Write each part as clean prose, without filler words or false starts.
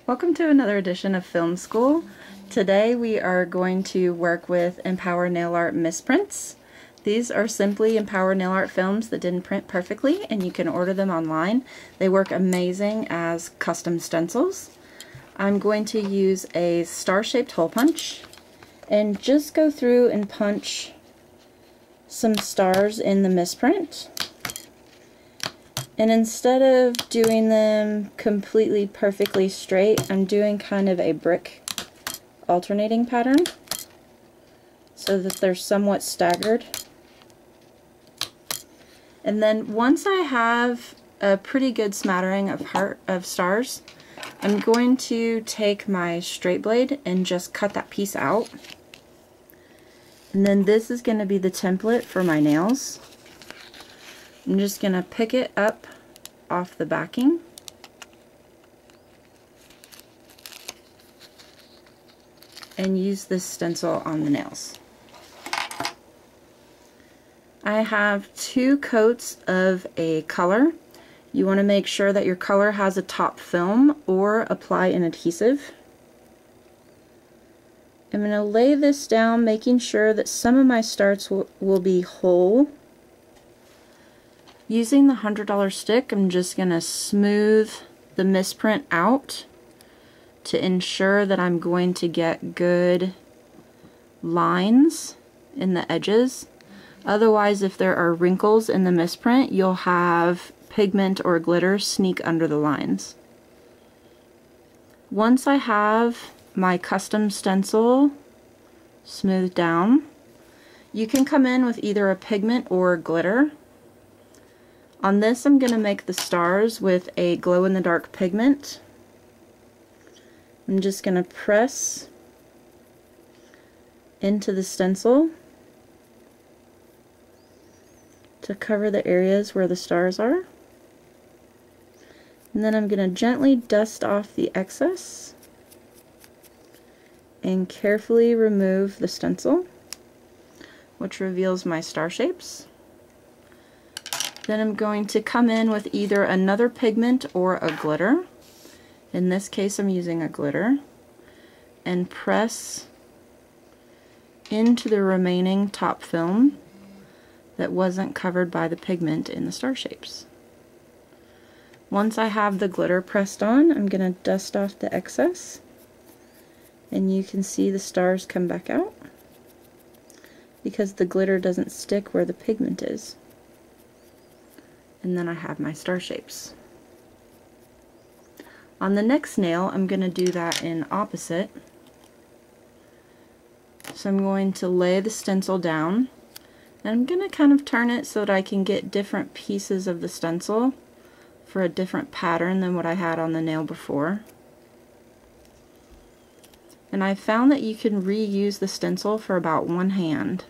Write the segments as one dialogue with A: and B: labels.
A: Welcome to another edition of Film School. Today we are going to work with Empower Nail Art misprints. These are simply Empower Nail Art films that didn't print perfectly, and you can order them online. They work amazing as custom stencils. I'm going to use a star-shaped hole punch and just go through and punch some stars in the misprint. And instead of doing them completely perfectly straight, I'm doing kind of a brick alternating pattern so that they're somewhat staggered. And then once I have a pretty good smattering of stars, I'm going to take my straight blade and just cut that piece out. And then this is going to be the template for my nails. I'm just going to pick it up off the backing and use this stencil on the nails. I have 2 coats of a color. You want to make sure that your color has a top film or apply an adhesive. I'm going to lay this down, making sure that some of my starts will be whole. Using the $100 stick, I'm just going to smooth the misprint out to ensure that I'm going to get good lines in the edges. Otherwise, if there are wrinkles in the misprint, you'll have pigment or glitter sneak under the lines. Once I have my custom stencil smoothed down, you can come in with either a pigment or glitter. On this, I'm going to make the stars with a glow-in-the-dark pigment. I'm just going to press into the stencil to cover the areas where the stars are. And then I'm going to gently dust off the excess and carefully remove the stencil, which reveals my star shapes. Then I'm going to come in with either another pigment or a glitter. In this case, I'm using a glitter, and press into the remaining top film that wasn't covered by the pigment in the star shapes. Once I have the glitter pressed on, I'm going to dust off the excess, and you can see the stars come back out because the glitter doesn't stick where the pigment is. And then I have my star shapes. On the next nail, I'm going to do that in opposite. So I'm going to lay the stencil down, and I'm going to kind of turn it so that I can get different pieces of the stencil for a different pattern than what I had on the nail before. And I found that you can reuse the stencil for about one hand,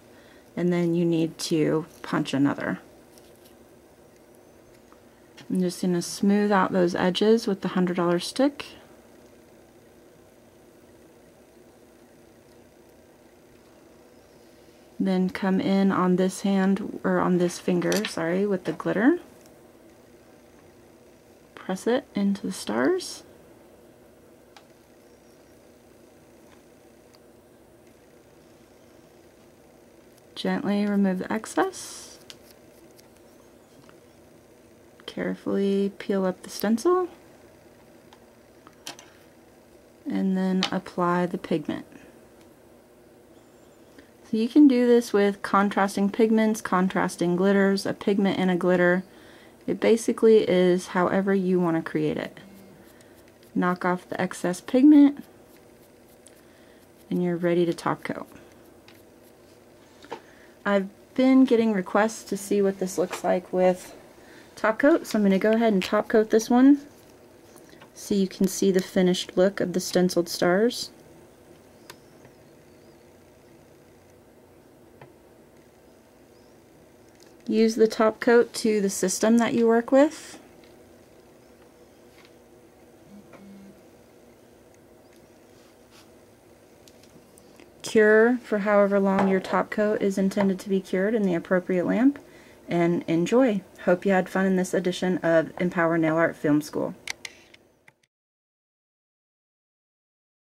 A: and then you need to punch another. I'm just going to smooth out those edges with the $100 stick. Then come in on this hand, or on this finger, sorry, with the glitter. Press it into the stars. Gently remove the excess. Carefully peel up the stencil, and then apply the pigment. So you can do this with contrasting pigments, contrasting glitters, a pigment and a glitter. It basically is however you want to create it. Knock off the excess pigment, and you're ready to top coat. I've been getting requests to see what this looks like with top coat, so I'm going to go ahead and top coat this one so you can see the finished look of the stenciled stars. Use the top coat to the system that you work with. Cure for however long your top coat is intended to be cured in the appropriate lamp, and enjoy. Hope you had fun in this edition of Empower Nail Art Film School.